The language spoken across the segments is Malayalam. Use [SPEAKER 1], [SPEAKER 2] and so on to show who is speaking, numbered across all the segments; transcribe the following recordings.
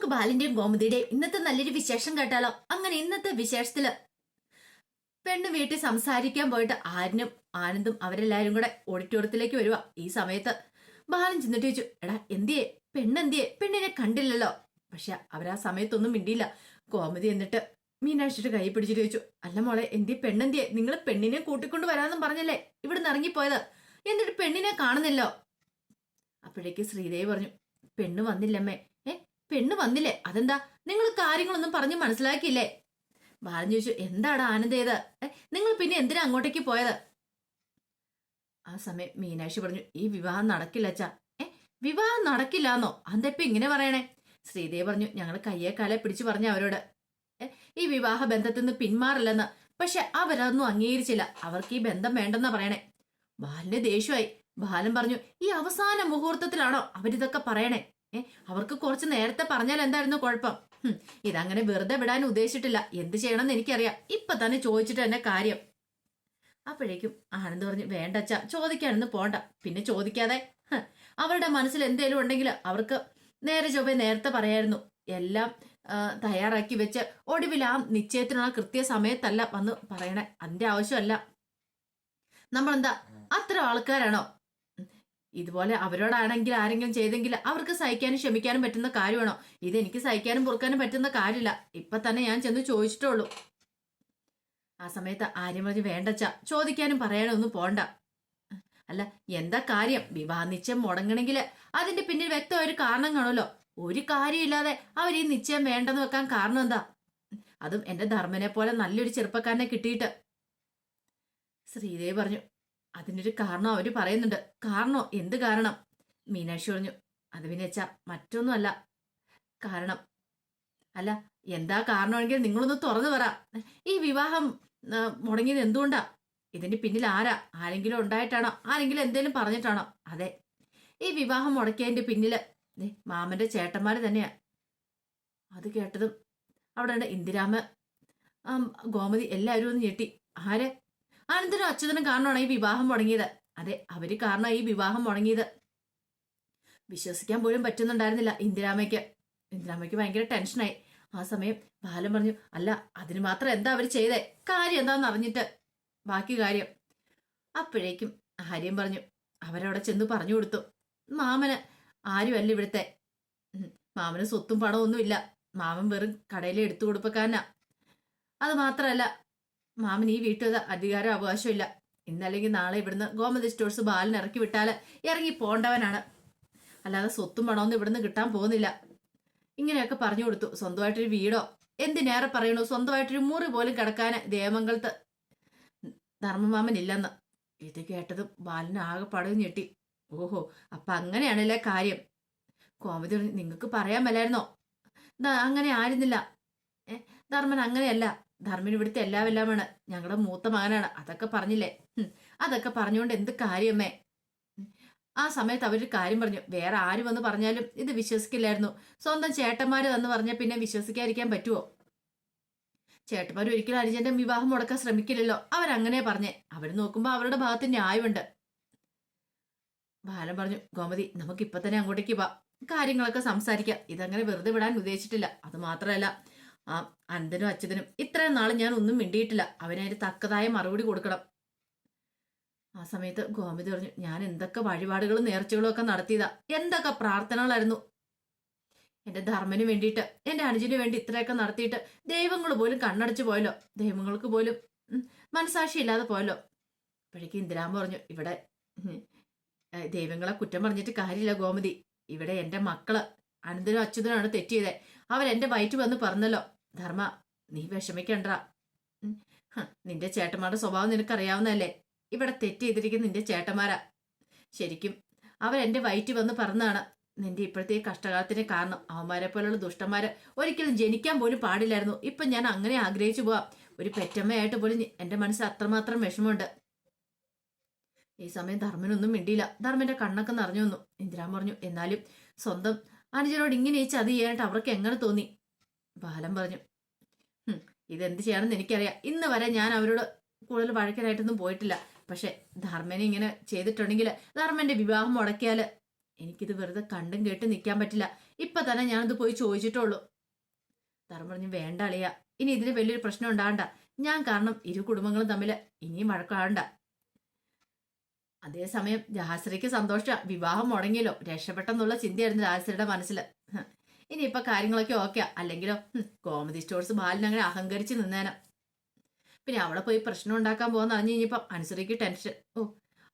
[SPEAKER 1] നമുക്ക് ബാലിന്റെയും ഗോമതിയുടെയും ഇന്നത്തെ നല്ലൊരു വിശേഷം കേട്ടാലോ? അങ്ങനെ ഇന്നത്തെ വിശേഷത്തില് പെണ്ണ് വീട്ടിൽ സംസാരിക്കാൻ പോയിട്ട് ആരിനും ആനന്ദും അവരെല്ലാരും കൂടെ ഓഡിറ്റോറിയത്തിലേക്ക് വരുവാ. ഈ സമയത്ത് ബാലൻ ചെന്നിട്ട് ചോദിച്ചു, എടാ എന്തിയേ, പെണ്ണെന്തിയേ, പെണ്ണിനെ കണ്ടില്ലല്ലോ. പക്ഷെ അവരാ സമയത്തൊന്നും മിണ്ടിയില്ല. ഗോമതി എന്നിട്ട് മീനാക്ഷിയുടെ കൈ പിടിച്ചിട്ട് ചോദിച്ചു, അല്ല മോളെ, എന്തിയെ, പെണ്ണെന്തിയെ? നിങ്ങൾ പെണ്ണിനെ കൂട്ടിക്കൊണ്ട് വരാമെന്നും പറഞ്ഞല്ലേ ഇവിടുന്ന് ഇറങ്ങിപ്പോയത്, എന്നിട്ട് പെണ്ണിനെ കാണുന്നില്ലോ. അപ്പോഴേക്ക് ശ്രീദേവി പറഞ്ഞു, പെണ്ണ് വന്നില്ലമ്മേ. പെണ്ണ് വന്നില്ലേ? അതെന്താ, നിങ്ങൾ കാര്യങ്ങളൊന്നും പറഞ്ഞ് മനസ്സിലാക്കിയില്ലേ? ബാലൻ ചോദിച്ചു, എന്താടാ ആനന്ദ് ചെയ്ത്, നിങ്ങൾ പിന്നെ എന്തിനാ അങ്ങോട്ടേക്ക് പോയത്? ആ സമയം മീനാക്ഷി പറഞ്ഞു, ഈ വിവാഹം നടക്കില്ല അച്ഛാ. വിവാഹം നടക്കില്ലാന്നോ? അതെപ്പ ഇങ്ങനെ പറയണേ? ശ്രീദേവി പറഞ്ഞു, ഞങ്ങൾ കയ്യെ കാലെ പിടിച്ചു പറഞ്ഞു അവരോട് ഈ വിവാഹ ബന്ധത്തിൽ നിന്ന് പിന്മാറില്ലെന്ന്. പക്ഷെ അവരതൊന്നും അംഗീകരിച്ചില്ല. അവർക്ക് ഈ ബന്ധം വേണ്ടെന്നാ പറയണേ. ബാലന് ദേഷ്യമായി. ബാലൻ പറഞ്ഞു, ഈ അവസാന മുഹൂർത്തത്തിലാണോ അവരിതൊക്കെ പറയണേ? അവർക്ക് കുറച്ച് നേരത്തെ പറഞ്ഞാൽ എന്തായിരുന്നു കുഴപ്പം? ഇതങ്ങനെ വെറുതെ വിടാൻ ഉദ്ദേശിച്ചിട്ടില്ല. എന്ത് ചെയ്യണമെന്ന് എനിക്കറിയാം. ഇപ്പൊ തന്നെ ചോദിച്ചിട്ട് തന്നെ കാര്യം. അപ്പോഴേക്കും ആനന്ദ് പറഞ്ഞു, വേണ്ടച്ച, ചോദിക്കാനൊന്നും പോണ്ട. പിന്നെ ചോദിക്കാതെ അവരുടെ മനസ്സിൽ എന്തേലും ഉണ്ടെങ്കിൽ അവർക്ക് നേരെ ചൊവ്വേ നേരത്തെ പറയായിരുന്നു. എല്ലാം തയ്യാറാക്കി വെച്ച് ഒടുവിൽ ആ നിശ്ചയത്തിനുള്ള കൃത്യ സമയത്തല്ല വന്ന് പറയണേ. അതിന്റെ ആവശ്യമല്ല. നമ്മളെന്താ അത്ര ആൾക്കാരാണോ? ഇതുപോലെ അവരോടാണെങ്കിൽ ആരെങ്കിലും ചെയ്തെങ്കിൽ അവർക്ക് സഹിക്കാനും ക്ഷമിക്കാനും പറ്റുന്ന കാര്യമാണോ? ഇതെനിക്ക് സഹിക്കാനും പൊറുക്കാനും പറ്റുന്ന കാര്യമില്ല. ഇപ്പൊ തന്നെ ഞാൻ ചെന്ന് ചോദിച്ചിട്ടുള്ളൂ. ആ സമയത്ത് ആര്യം പറഞ്ഞു, വേണ്ടച്ച, ചോദിക്കാനും പറയാനും ഒന്നും പോണ്ട. അല്ല, എന്താ കാര്യം? വിവാഹ നിശ്ചയം മുടങ്ങണമെങ്കിൽ അതിന്റെ പിന്നിൽ വ്യക്തമായ ഒരു കാരണം കാണുമല്ലോ. ഒരു കാര്യമില്ലാതെ അവർ ഈ നിശ്ചയം വേണ്ടെന്ന് വെക്കാൻ കാരണം എന്താ? അതും എന്റെ ധർമ്മനെ പോലെ നല്ലൊരു ചെറുപ്പക്കാരനെ കിട്ടിയിട്ട്. ശ്രീദേവി പറഞ്ഞു, അതിനൊരു കാരണം അവര് പറയുന്നുണ്ട്. കാരണോ? എന്ത് കാരണം? മീനാക്ഷി പറഞ്ഞു, അത് പിന്നെ വെച്ചാ മറ്റൊന്നുമല്ല. കാരണം അല്ല, എന്താ കാരണമെങ്കിൽ നിങ്ങളൊന്ന് തുറന്നു പറ. ഈ വിവാഹം മുടങ്ങിയത് എന്തുകൊണ്ടാ? ഇതിന്റെ പിന്നിൽ ആരാ? ആരെങ്കിലും ഉണ്ടായിട്ടാണോ? ആരെങ്കിലും എന്തേലും പറഞ്ഞിട്ടാണോ? അതെ, ഈ വിവാഹം മുടക്കിയതിന്റെ പിന്നില് മാമന്റെ ചേട്ടന്മാര് തന്നെയാ. അത് കേട്ടതും അവിടെ ഇന്ദിരാമ, ഗോമതി എല്ലാവരും ഒന്ന് ഞെട്ടി. ആര്? ആനന്ദനും അച്യുതനും കാരണമാണ് ഈ വിവാഹം മുടങ്ങിയത്. അതെ, അവര് കാരണം ഈ വിവാഹം മുടങ്ങിയത്. വിശ്വസിക്കാൻ പോലും പറ്റുന്നുണ്ടായിരുന്നില്ല ഇന്ദിരാമയ്ക്ക്. ഇന്ദിരാമയ്ക്ക് ഭയങ്കര ടെൻഷനായി. ആ സമയം ബാലൻ പറഞ്ഞു, അല്ല, അതിന് മാത്രം എന്താ അവര് ചെയ്തേ? കാര്യം എന്താന്ന് അറിഞ്ഞിട്ട് ബാക്കി കാര്യം. അപ്പോഴേക്കും ആര്യം പറഞ്ഞു, അവരവിടെ ചെന്ന് പറഞ്ഞു കൊടുത്തു, മാമന് ആരുമല്ല ഇവിടുത്തെ. മാമന് സ്വത്തും പണമൊന്നും ഇല്ല. മാമൻ വെറും കടയിലെ എടുത്തു കൊടുപ്പക്കാരനാ. അത് മാത്രമല്ല, മാമൻ ഈ വീട്ടിൽ അധികാരം അവകാശമില്ല. ഇന്നല്ലെങ്കിൽ നാളെ ഇവിടുന്ന് ഗോമതി സ്റ്റോഴ്സ് ബാലിന് ഇറക്കി വിട്ടാല് ഇറങ്ങി പോണ്ടവനാണ്. അല്ലാതെ സ്വത്തും പണമൊന്നും ഇവിടുന്ന് കിട്ടാൻ പോകുന്നില്ല. ഇങ്ങനെയൊക്കെ പറഞ്ഞു കൊടുത്തു. സ്വന്തമായിട്ടൊരു വീടോ, എന്തിനേറെ പറയണു, സ്വന്തമായിട്ടൊരു മുറി പോലും കിടക്കാന് ദേവമംഗലത്ത് ധർമ്മമാമൻ ഇല്ലെന്ന്. ഇത് കേട്ടതും ബാലിന് ആകെ പടവ് ഞെട്ടി. ഓഹോ, അപ്പൊ അങ്ങനെയാണല്ലേ കാര്യം? കോമതി പറഞ്ഞു, നിങ്ങൾക്ക് പറയാൻ മേലായിരുന്നോ? അങ്ങനെ ആയിരുന്നില്ല. ധർമ്മൻ അങ്ങനെയല്ല. ധർമ്മൻ ഇവിടുത്തെ എല്ലാമെല്ലാമാണ്. ഞങ്ങളുടെ മൂത്ത മകനാണ്. അതൊക്കെ പറഞ്ഞില്ലേ? അതൊക്കെ പറഞ്ഞുകൊണ്ട് എന്ത് കാര്യമേ? ആ സമയത്ത് അവരൊരു കാര്യം പറഞ്ഞു, വേറെ ആര് വന്ന് പറഞ്ഞാലും ഇത് വിശ്വസിക്കില്ലായിരുന്നു. സ്വന്തം ചേട്ടന്മാര് വന്ന് പറഞ്ഞാൽ പിന്നെ വിശ്വസിക്കാതിരിക്കാൻ പറ്റുമോ? ചേട്ടന്മാർ ഒരിക്കലും അനുജന്റെ വിവാഹം മുടക്കാൻ ശ്രമിക്കില്ലല്ലോ. അവരങ്ങനെ പറഞ്ഞേ. അവർ നോക്കുമ്പോ അവരുടെ ഭാഗത്ത് ന്യായമുണ്ട്. ബാലൻ പറഞ്ഞു, ഗോമതി, നമുക്ക് ഇപ്പൊ തന്നെ അങ്ങോട്ടേക്ക് പോവാം, കാര്യങ്ങളൊക്കെ സംസാരിക്കാം. ഇതങ്ങനെ വെറുതെ വിടാൻ ഉദ്ദേശിച്ചിട്ടില്ല. അത് മാത്രമല്ല, ആ അനന്തനും അച്യുതനും ഇത്രയും നാളും ഞാൻ ഒന്നും മിണ്ടിയിട്ടില്ല. അവനതിന് തക്കതായ മറുപടി കൊടുക്കണം. ആ സമയത്ത് ഗോമതി പറഞ്ഞു, ഞാൻ എന്തൊക്കെ വഴിപാടുകളും നേർച്ചകളും ഒക്കെ നടത്തിയതാ, എന്തൊക്കെ പ്രാർത്ഥനകളായിരുന്നു. എന്റെ ധർമ്മന് വേണ്ടിയിട്ട്, എന്റെ അനുജന് വേണ്ടി ഇത്രയൊക്കെ നടത്തിയിട്ട് ദൈവങ്ങൾ പോലും കണ്ണടച്ചു പോയല്ലോ. ദൈവങ്ങൾക്ക് പോലും മനസാക്ഷി ഇല്ലാതെ പോയല്ലോ. അപ്പോഴേക്കും ഇന്ദിരാമ പറഞ്ഞു, ഇവിടെ ദൈവങ്ങളെ കുറ്റം പറഞ്ഞിട്ട് കാര്യമില്ല ഗോമതി. ഇവിടെ എന്റെ മക്കള് അനന്തനും അച്യുതനാണ് തെറ്റിയതേ. അവരെന്റെ വയറ്റ് വന്ന് പറഞ്ഞല്ലോ. ധർമ്മ, നീ വിഷമിക്കണ്ട. നിന്റെ ചേട്ടന്മാരുടെ സ്വഭാവം നിനക്കറിയാവുന്നതല്ലേ. ഇവിടെ തെറ്റ് ചെയ്തിരിക്കുന്ന നിന്റെ ചേട്ടന്മാരാ. ശരിക്കും അവരെന്റെ വയറ്റ് വന്ന് പറഞ്ഞതാണ് നിന്റെ ഇപ്പോഴത്തെ കഷ്ടകാലത്തിന് കാരണം. അവന്മാരെ പോലുള്ള ദുഷ്ടന്മാര് ഒരിക്കലും ജനിക്കാൻ പോലും പാടില്ലായിരുന്നു. ഇപ്പൊ ഞാൻ അങ്ങനെ ആഗ്രഹിച്ചു പോവാം. ഒരു പെറ്റമ്മയായിട്ട് പോലും എന്റെ മനസ്സിൽ അത്രമാത്രം വിഷമമുണ്ട്. ഈ സമയം ധർമ്മനൊന്നും മിണ്ടിയില്ല. ധർമ്മന്റെ കണ്ണൊക്കെ നിറഞ്ഞു വന്നു. ഇന്ദിരാമ പറഞ്ഞു, എന്നാലും സ്വന്തം അനുജനോട് ഇങ്ങനെ ഈ ചതി ചെയ്യാനായിട്ട് അവർക്ക് എങ്ങനെ തോന്നി? ബാലൻ പറഞ്ഞു, ഇതെന്ത് ചെയ്യണമെന്ന് എനിക്കറിയാം. ഇന്ന് വരെ ഞാൻ അവരോട് കൂടുതൽ വഴക്കനായിട്ടൊന്നും പോയിട്ടില്ല. പക്ഷെ ധർമ്മനെ ഇങ്ങനെ ചെയ്തിട്ടുണ്ടെങ്കിൽ, ധർമ്മന്റെ വിവാഹം മുടക്കിയാല് എനിക്കിത് വെറുതെ കണ്ടും കേട്ട് നിൽക്കാൻ പറ്റില്ല. ഇപ്പൊ തന്നെ ഞാനത് പോയി ചോദിച്ചിട്ടുള്ളൂ. ധർമ്മൻ പറഞ്ഞു, വേണ്ട അളിയ, ഇനി ഇതിന് വലിയൊരു പ്രശ്നം ഉണ്ടാകണ്ട. ഞാൻ കാരണം ഇരു കുടുംബങ്ങളും തമ്മിൽ ഇനിയും വഴക്കാണ്ട. അതേസമയം രാജശ്രീക്ക് സന്തോഷം, വിവാഹം മുടങ്ങിയല്ലോ, രക്ഷപ്പെട്ടെന്നുള്ള ചിന്തയായിരുന്നു രാജശ്രീയുടെ മനസ്സിൽ. ഇനിയിപ്പൊ കാര്യങ്ങളൊക്കെ ഓക്കെ, അല്ലെങ്കിലോ ഗോമതി സ്റ്റോഴ്സ് ബാലിന് അങ്ങനെ അഹങ്കരിച്ച് നിന്നേനെ. പിന്നെ അവിടെ പോയി പ്രശ്നം ഉണ്ടാക്കാൻ പോകുന്ന അറിഞ്ഞു കഴിഞ്ഞപ്പം അനുസരിക്ക് ടെൻഷൻ. ഓ,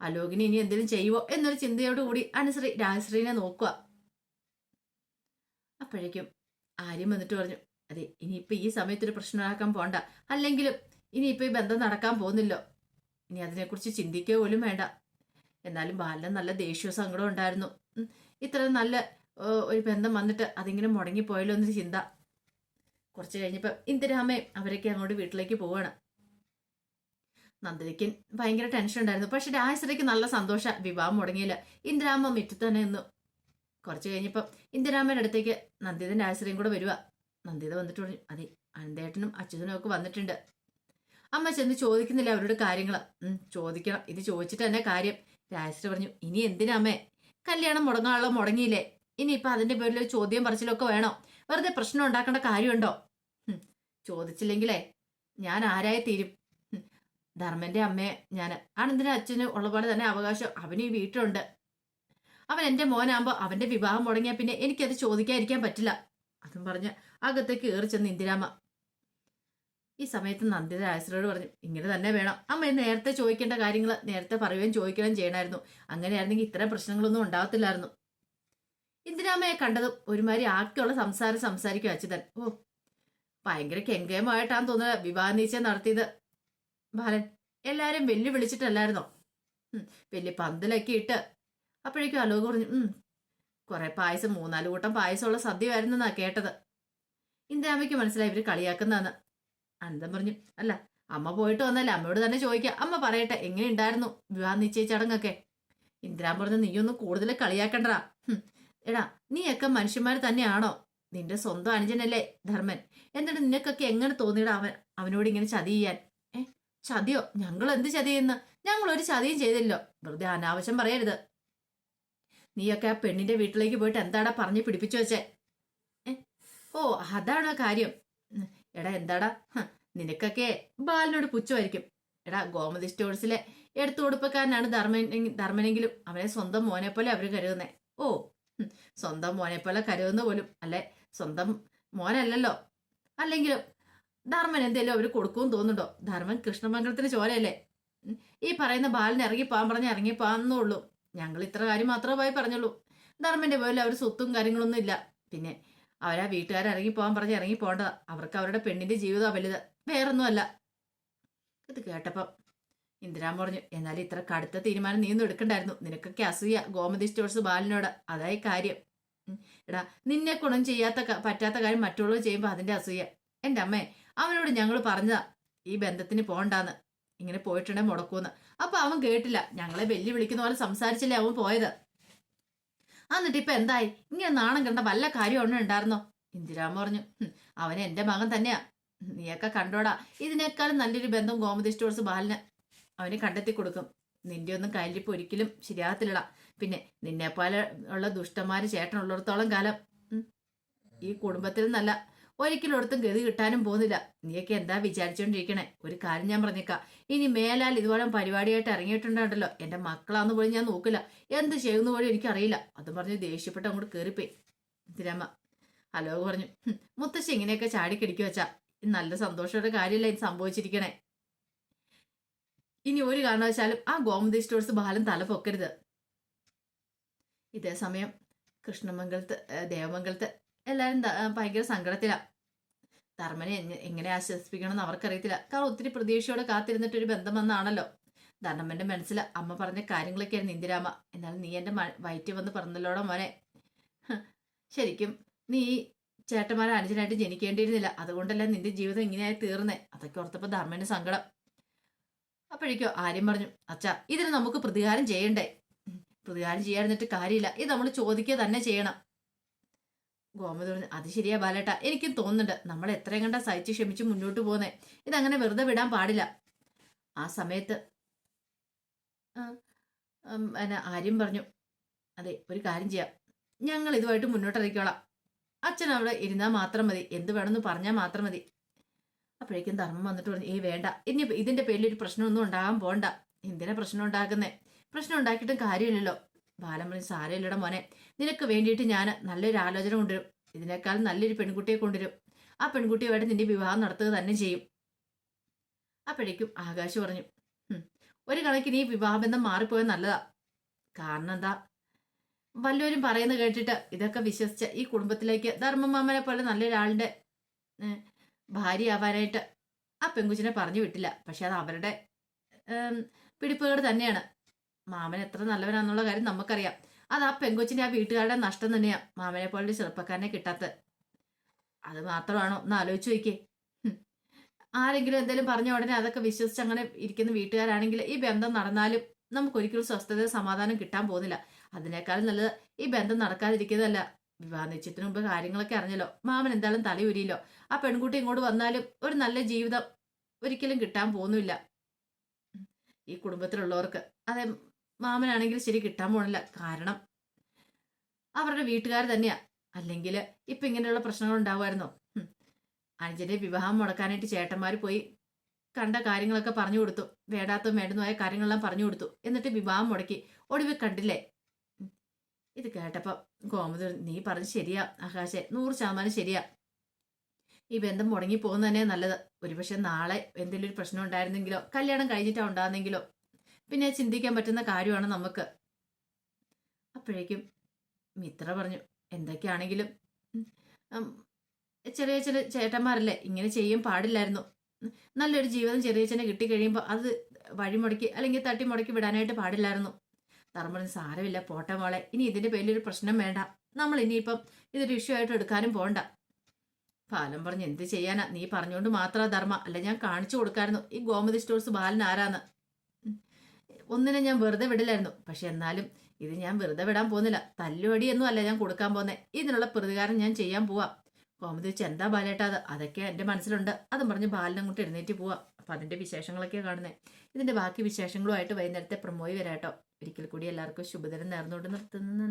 [SPEAKER 1] അലോകിനി ഇനി എന്തെങ്കിലും ചെയ്യുവോ എന്നൊരു ചിന്തയോട് കൂടി അനുസരി രാജശ്രീനെ നോക്കുക. അപ്പോഴേക്കും ആര്യം വന്നിട്ട് പറഞ്ഞു, അതെ ഇനിയിപ്പോൾ ഈ സമയത്തൊരു പ്രശ്നമാക്കാൻ പോണ്ട, അല്ലെങ്കിലും ഇനിയിപ്പോൾ ഈ ബന്ധം നടക്കാൻ പോകുന്നില്ലോ, ഇനി അതിനെക്കുറിച്ച് ചിന്തിക്കുക പോലും വേണ്ട. എന്നാലും ബാലന് നല്ല ദേഷ്യവും സങ്കടവും ഉണ്ടായിരുന്നു. ഇത്ര നല്ല ഒരു ബന്ധം വന്നിട്ട് അതിങ്ങനെ മുടങ്ങിപ്പോയല്ലോ എന്നൊരു ചിന്ത. കുറച്ച് കഴിഞ്ഞപ്പോൾ ഇന്ദിരാമ്മയും അവരൊക്കെ അങ്ങോട്ട് വീട്ടിലേക്ക് പോവാണ്. നന്ദിനിക്ക് ഭയങ്കര ടെൻഷൻ ഉണ്ടായിരുന്നു. പക്ഷെ രാജശ്രീക്ക് നല്ല സന്തോഷം, വിവാഹം മുടങ്ങിയില്ല. ഇന്ദിരാമ്മ മുറ്റത്ത് തന്നെ നിന്നു. കുറച്ച് കഴിഞ്ഞപ്പം ഇന്ദിരാമ്മയുടെ അടുത്തേക്ക് നന്ദിതൻ രാജശ്രീയും കൂടെ വരുക. നന്ദിത വന്നിട്ട് പറഞ്ഞു, അതെ അനന്തേട്ടനും അച്യുതനും ഒക്കെ വന്നിട്ടുണ്ട്. അമ്മ ചെന്ന് ചോദിക്കുന്നില്ല അവരോട് കാര്യങ്ങൾ. ചോദിക്കണം, ഇത് ചോദിച്ചിട്ട് തന്നെ കാര്യം. രാജശ്രീ പറഞ്ഞു, ഇനി എന്തിനാ അമ്മേ, കല്യാണം മുടങ്ങാനുള്ള മുടങ്ങിയില്ലേ, ഇനിയിപ്പൊ അതിന്റെ പേരിൽ ചോദ്യം പറച്ചിലൊക്കെ വേണോ? വെറുതെ പ്രശ്നം ഉണ്ടാക്കേണ്ട കാര്യമുണ്ടോ? ചോദിച്ചില്ലെങ്കിലേ ഞാൻ ആരായി തീരും. ധർമ്മന്റെ അമ്മയെ ഞാൻ, ആനന്ദിന്റെ അച്ഛന് ഉള്ള പോലെ തന്നെ അവകാശം അവന് ഈ വീട്ടിലുണ്ട്. അവൻ എന്റെ മോനാകുമ്പോൾ അവന്റെ വിവാഹം മുടങ്ങിയാൽ പിന്നെ എനിക്കത് ചോദിക്കാതിരിക്കാൻ പറ്റില്ല. അതും പറഞ്ഞ് അകത്തേക്ക് കയറി ചെന്ന് ഇന്ദിരാമ്മ. ഈ സമയത്ത് നന്ദിത രാജശ്രീയോട് പറഞ്ഞു, ഇങ്ങനെ തന്നെ വേണം അമ്മ, നേരത്തെ ചോദിക്കേണ്ട കാര്യങ്ങൾ നേരത്തെ പറയുകയും ചോദിക്കുകയും ചെയ്യണമായിരുന്നു. അങ്ങനെയായിരുന്നെങ്കിൽ ഇത്തരം പ്രശ്നങ്ങളൊന്നും ഉണ്ടാകത്തില്ലായിരുന്നു. ഇന്ദിരാമ്മയെ കണ്ടതും ഒരുമാതിരി ആക്കിയുള്ള സംസാരം സംസാരിക്കും അച്യുതൻ. ഓ, ഭയങ്കര കെങ്കേമായിട്ടാന്ന് തോന്നുന്നത് വിവാഹ നിശ്ചയം നടത്തിയത്. ബാലൻ എല്ലാരും വെല്ലുവിളിച്ചിട്ടല്ലായിരുന്നോ? വലിയ പന്തലൊക്കെ ഇട്ട്. അപ്പോഴേക്കും അലോക് പറഞ്ഞു, കുറെ പായസം, 3-4 കൂട്ടം പായസമുള്ള സദ്യയായിരുന്നെന്നാ കേട്ടത്. ഇന്ദിരാമ്മയ്ക്ക് മനസ്സിലായി ഇവര് കളിയാക്കുന്നതെന്ന്. അനന്തം പറഞ്ഞു, അല്ല അമ്മ പോയിട്ട് വന്നല്ലേ, അമ്മയോട് തന്നെ ചോദിക്കാം, അമ്മ പറയട്ടെ എങ്ങനെ ഉണ്ടായിരുന്നു വിവാഹ നിശ്ചയ ചടങ്ങൊക്കെ. ഇന്ദിരാമ്മ പറഞ്ഞു, നീയൊന്നും കൂടുതൽ കളിയാക്കണ്ടടാ. എടാ നീയൊക്കെ മനുഷ്യന്മാർ തന്നെയാണോ? നിന്റെ സ്വന്തം അനുജനല്ലേ ധർമ്മൻ, എന്നിട്ട് നിനക്കൊക്കെ എങ്ങനെ തോന്നിയിടാ അവനോട് ഇങ്ങനെ ചതി ചെയ്യാൻ? ചതിയോ? ഞങ്ങൾ എന്ത് ചതി ചെയ്യുന്ന? ഞങ്ങൾ ഒരു ചതിയും ചെയ്തില്ലോ. വെറുതെ അനാവശ്യം പറയരുത്. നീയൊക്കെ ആ പെണ്ണിന്റെ വീട്ടിലേക്ക് പോയിട്ട് എന്താടാ പറഞ്ഞ് പിടിപ്പിച്ചു വെച്ചേ? ഓ അതാണ് കാര്യം. എടാ എന്താടാ, നിനക്കൊക്കെ ബാലിനോട് പുച്ഛമായിരിക്കും. എടാ ഗോമതി സ്റ്റോഴ്സിലെ എടുത്തു കൊടുപ്പക്കാരനാണ് ധർമ്മനെങ്കിലും അവനെ സ്വന്തം മോനെ പോലെ അവര് കരുതുന്നേ. ഓ, സ്വന്തം മോനെ പോലെ കരുതുന്ന പോലും അല്ലെ, സ്വന്തം മോനല്ലല്ലോ. അല്ലെങ്കിലും ധർമ്മൻ എന്തേലും അവര് കൊടുക്കുമെന്ന് തോന്നുന്നുണ്ടോ? ധർമ്മൻ കൃഷ്ണമംഗലത്തിന് ചോരയല്ലേ. ഈ പറയുന്ന ബാലിന് ഇറങ്ങിപ്പോകാൻ പറഞ്ഞ ഇറങ്ങിപ്പോകാന്നുള്ളൂ. ഞങ്ങൾ ഇത്ര കാര്യം മാത്രമായി പറഞ്ഞുള്ളൂ. ധർമ്മന്റെ പേരിൽ അവർ സ്വത്തും കാര്യങ്ങളൊന്നും ഇല്ല. പിന്നെ അവരാ വീട്ടുകാരെ ഇറങ്ങിപ്പോകാൻ പറഞ്ഞ് ഇറങ്ങിപ്പോകേണ്ടതാ. അവർക്ക് അവരുടെ പെണ്ണിന്റെ ജീവിതമാണ് വലുത്, വേറൊന്നുമല്ല. ഇത് കേട്ടപ്പം ഇന്ദിരാമ്മ പറഞ്ഞു, എന്നാലും ഇത്ര കടുത്ത തീരുമാനം നീയൊന്നും എടുക്കണ്ടായിരുന്നു. നിനക്കൊക്കെ അസൂയ ഗോമതി സ്റ്റോഴ്സ് ബാലിനോട്, അതായി കാര്യം. എടാ നിന്നെ ഗുണം പറ്റാത്ത കാര്യം മറ്റുള്ളവർ ചെയ്യുമ്പോൾ അതിന്റെ അസൂയ. എൻ്റെ അമ്മേ, അവനോട് ഞങ്ങൾ പറഞ്ഞതാ ഈ ബന്ധത്തിന് പോകണ്ടാന്ന്, ഇങ്ങനെ പോയിട്ടുണ്ടെ മുടക്കൂന്ന്. അപ്പൊ അവൻ കേട്ടില്ല. ഞങ്ങളെ വെല്ലുവിളിക്കുന്ന പോലെ സംസാരിച്ചില്ലേ അവൻ പോയത്. എന്നിട്ട് ഇപ്പൊ എന്തായി? ഇങ്ങനെ നാണം കണ്ട വല്ല കാര്യം ഒന്നും ഉണ്ടായിരുന്നോ? ഇന്ദിരാമ്മ പറഞ്ഞു, അവന് എന്റെ മകൻ തന്നെയാ. നീയൊക്കെ കണ്ടോടാ, ഇതിനേക്കാളും നല്ലൊരു ബന്ധം ഗോമതി സ്റ്റോഴ്സ് ബാലിന് അവന് കണ്ടെത്തി കൊടുക്കും. നിന്റെ ഒന്നും കയ്യിലിപ്പോ ഒരിക്കലും ശരിയാകത്തില്ലടാ. പിന്നെ നിന്നെപ്പോലെ ഉള്ള ദുഷ്ടന്മാര് ചേട്ടനുള്ളിടത്തോളം കാലം ഈ കുടുംബത്തിൽ നല്ല ഒരിക്കലും ഒരിടത്തും ഗതി കിട്ടാനും പോകുന്നില്ല. നീയൊക്കെ എന്താ വിചാരിച്ചോണ്ടിരിക്കണേ? ഒരു കാര്യം ഞാൻ പറഞ്ഞേക്കാം, ഇനി മേലാൽ ഇതുപോലെ പരിപാടിയായിട്ട് ഇറങ്ങിയിട്ടുണ്ടല്ലോ, എന്റെ മക്കളാന്ന് പോലും ഞാൻ നോക്കില്ല, എന്ത് ചെയ്യുന്ന പോലും എനിക്കറിയില്ല. അതും പറഞ്ഞ് ദേഷ്യപ്പെട്ട് അങ്ങോട്ട് കയറിപ്പോയി ഇന്ദിരാമ്മ. അലോക് പറഞ്ഞു, മുത്തശ്ശി ഇങ്ങനെയൊക്കെ ചാടിക്കിടിക്കുക വെച്ചാ നല്ല സന്തോഷമുള്ള കാര്യമല്ല ഇത് സംഭവിച്ചിരിക്കണേ. ഇനി ഒരു കാരണവശാലും ആ ഗോമതി സ്റ്റോഴ്സ് ബാലൻ തല പൊക്കരുത്. ഇതേ സമയം കൃഷ്ണമംഗലത്ത് ദേവമംഗലത്ത് എല്ലാരും ഭയങ്കര സങ്കടത്തിലാണ്. ധർമ്മനെ എങ്ങനെ ആശ്വസിപ്പിക്കണമെന്ന് അവർക്കറിയത്തില്ല. കാരണം ഒത്തിരി പ്രതീക്ഷയോടെ കാത്തിരുന്നിട്ടൊരു ബന്ധം വന്നാണല്ലോ. ധർമ്മന്റെ മനസ്സിൽ അമ്മ പറഞ്ഞ കാര്യങ്ങളൊക്കെ ആയിരുന്നു ഇന്ദിരാമ്മ. എന്നാലും നീ എന്റെ വയറ്റിൽ വന്ന് പറഞ്ഞല്ലോടെ മോനെ, ശരിക്കും നീ ചേട്ടന്മാരെ അനുജനായിട്ട് ജനിക്കേണ്ടിയിരുന്നില്ല, അതുകൊണ്ടല്ല നിന്റെ ജീവിതം ഇങ്ങനെയായി തീർന്നേ. അതൊക്കെ ഓർത്തപ്പോ ധർമ്മന്റെ സങ്കടം. അപ്പോഴേക്കോ ആര്യം പറഞ്ഞു, അച്ഛാ ഇതിന് നമുക്ക് പ്രതികാരം ചെയ്യണ്ടേ? പ്രതികാരം ചെയ്യാതിരുന്നിട്ട് കാര്യമില്ല, ഇത് നമ്മൾ ചോദിക്കുക തന്നെ ചെയ്യണം. ഗോമതി പറഞ്ഞു, അത് ശരിയാ ബാലേട്ട, എനിക്കും തോന്നുന്നുണ്ട്. നമ്മൾ എത്രയും കണ്ടാ സഹിച്ച് ക്ഷമിച്ച് മുന്നോട്ട് പോകുന്നേ, ഇതങ്ങനെ വെറുതെ വിടാൻ പാടില്ല. ആ സമയത്ത് ആര്യം പറഞ്ഞു, അതെ ഒരു കാര്യം ചെയ്യാം, ഞങ്ങൾ ഇതുമായിട്ട് മുന്നോട്ടിറക്കിക്കോളാം. അച്ഛൻ അവിടെ ഇരുന്നാൽ മാത്രം മതി, എന്ത് വേണമെന്ന് പറഞ്ഞാൽ മാത്രം മതി. അപ്പോഴേക്കും ധർമ്മം വന്നിട്ട് പറഞ്ഞു, വേണ്ട, ഇനി ഇതിന്റെ പേരിൽ ഒരു പ്രശ്നമൊന്നും ഉണ്ടാകാൻ പോണ്ട. എന്തിനാ പ്രശ്നം ഉണ്ടാക്കുന്നേ? പ്രശ്നം ഉണ്ടാക്കിയിട്ടും കാര്യമില്ലല്ലോ. ബാലൻ പറഞ്ഞു, സാരമില്ലട മോനെ, നിനക്ക് വേണ്ടിയിട്ട് ഞാൻ നല്ലൊരു ആലോചന കൊണ്ടുവരും. ഇതിനേക്കാൾ നല്ലൊരു പെൺകുട്ടിയെ കൊണ്ടുവരും. ആ പെൺകുട്ടിയുമായിട്ട് നിന്റെ വിവാഹം നടത്തുക തന്നെ ചെയ്യും. അപ്പോഴേക്കും ആകാശ് പറഞ്ഞു, ഒരു കണക്കിന് ഈ വിവാഹബന്ധം മാറിപ്പോയത് നല്ലതാ. കാരണം എന്താ, വല്ലവരും പറയുന്നത് കേട്ടിട്ട് ഇതൊക്കെ വിശ്വസിച്ച ഈ കുടുംബത്തിലേക്ക് ധർമ്മമാമനെ പോലെ നല്ലൊരാളിന്റെ ഭാര്യയാവാനായിട്ട് ആ പെങ്കുച്ചിനെ പറഞ്ഞു വിട്ടില്ല. പക്ഷെ അത് അവരുടെ പിടിപ്പുകേട് തന്നെയാണ്. മാമൻ എത്ര നല്ലവനാന്നുള്ള കാര്യം നമുക്കറിയാം. അത് ആ പെങ്കൊച്ചിന്റെ ആ വീട്ടുകാരുടെ നഷ്ടം തന്നെയാ മാമനെ പോലെ ചെറുപ്പക്കാരനെ കിട്ടാത്തത്. അത് മാത്രമാണോ ഒന്ന് ആലോചിച്ച് നോക്കിയേ. ആരെങ്കിലും എന്തെങ്കിലും പറഞ്ഞ ഉടനെ അതൊക്കെ വിശ്വസിച്ച് അങ്ങനെ ഇരിക്കുന്ന വീട്ടുകാരാണെങ്കിൽ ഈ ബന്ധം നടന്നാലും നമുക്കൊരിക്കലും സ്വസ്ഥത സമാധാനം കിട്ടാൻ പോകുന്നില്ല. അതിനേക്കാളും നല്ലത് ഈ ബന്ധം നടക്കാതിരിക്കുന്നതല്ല. വിവാഹ നിശ്ചയത്തിന് മുമ്പ് കാര്യങ്ങളൊക്കെ അറിഞ്ഞല്ലോ. മാമൻ എന്തായാലും തലയുരിയില്ലോ. ആ പെൺകുട്ടി ഇങ്ങോട്ട് വന്നാലും ഒരു നല്ല ജീവിതം ഒരിക്കലും കിട്ടാൻ പോകുന്നില്ല ഈ കുടുംബത്തിലുള്ളവർക്ക്. അതെ, മാമനാണെങ്കിൽ ശരി, കിട്ടാൻ പോണില്ല. കാരണം അവരുടെ വീട്ടുകാർ തന്നെയാ. അല്ലെങ്കിൽ ഇപ്പൊ ഇങ്ങനെയുള്ള പ്രശ്നങ്ങൾ ഉണ്ടാവുമായിരുന്നോ? അനുജന്റെ വിവാഹം മുടക്കാനായിട്ട് ചേട്ടന്മാർ പോയി കണ്ട കാര്യങ്ങളൊക്കെ പറഞ്ഞു കൊടുത്തു. വേണ്ടാത്തതും വേണ്ടുന്നതായ കാര്യങ്ങളെല്ലാം പറഞ്ഞു കൊടുത്തു. എന്നിട്ട് വിവാഹം മുടക്കി. ഒടുവിൽ കണ്ടില്ലേ? ഇത് കേട്ടപ്പം ഗോമതി, നീ പറഞ്ഞ് ശരിയാ ആകാശെ, 100% ശരിയാ. ഈ ബന്ധം മുടങ്ങി പോകുന്നത് തന്നെ നല്ലത്. ഒരുപക്ഷെ നാളെ എന്തെങ്കിലും ഒരു പ്രശ്നം ഉണ്ടായിരുന്നെങ്കിലോ, കല്യാണം കഴിഞ്ഞിട്ടാ ഉണ്ടാകുന്നെങ്കിലോ, പിന്നെ ചിന്തിക്കാൻ പറ്റുന്ന കാര്യമാണ് നമുക്ക്. അപ്പോഴേക്കും മിത്ര പറഞ്ഞു, എന്തൊക്കെയാണെങ്കിലും ചെറിയ ചെറിയ ചേട്ടന്മാരല്ലേ, ഇങ്ങനെ ചെയ്യാൻ പാടില്ലായിരുന്നു. നല്ലൊരു ജീവിതം ചെറിയച്ഛനെ കിട്ടിക്കഴിയുമ്പോൾ അത് വഴിമുടക്കി അല്ലെങ്കിൽ തട്ടിമുടക്കി വിടാനായിട്ട് പാടില്ലായിരുന്നു. ധർമ്മൻ, സാരമില്ല, പോട്ടെ മോളെ, ഇനി ഇതിന്റെ പേരിലൊരു പ്രശ്നം വേണ്ട. നമ്മൾ ഇനിയിപ്പം ഇതൊരു ഇഷ്യൂ ആയിട്ട് എടുക്കാനും പോണ്ട. ബാലൻ പറഞ്ഞു, എന്ത് ചെയ്യാനാ, നീ പറഞ്ഞുകൊണ്ട് മാത്രമാ ധർമ്മ, അല്ല ഞാൻ കാണിച്ചു കൊടുക്കായിരുന്നു ഈ ഗോമതി സ്റ്റോഴ്സ് ബാലൻ ആരാന്ന്. ഒന്നിനെ ഞാൻ വെറുതെ വിടില്ലായിരുന്നു. പക്ഷെ എന്നാലും ഇത് ഞാൻ വെറുതെ വിടാൻ പോകുന്നില്ല. തല്ലുവടിയൊന്നും അല്ല ഞാൻ കൊടുക്കാൻ പോകുന്നത്. ഇതിനുള്ള പ്രതികാരം ഞാൻ ചെയ്യാൻ പോവാ. ഗോമതി വെച്ച്, എന്താ ബാലേട്ടാ അത്? അതൊക്കെ എൻ്റെ മനസ്സിലുണ്ട്. അതും പറഞ്ഞ് ബാലനെ അങ്ങോട്ട് എഴുന്നേറ്റ് പോവാ. അപ്പൊ അതിന്റെ വിശേഷങ്ങളൊക്കെയാണ് കാണുന്നത്. ഇതിന്റെ ബാക്കി വിശേഷങ്ങളുമായിട്ട് വൈകുന്നേരത്തെ പ്രമോയി വരാട്ടോ. ഒരിക്കൽ കൂടി എല്ലാവർക്കും ശുഭദിനം നേർന്നുകൊണ്ട് നിർത്തുന്നു.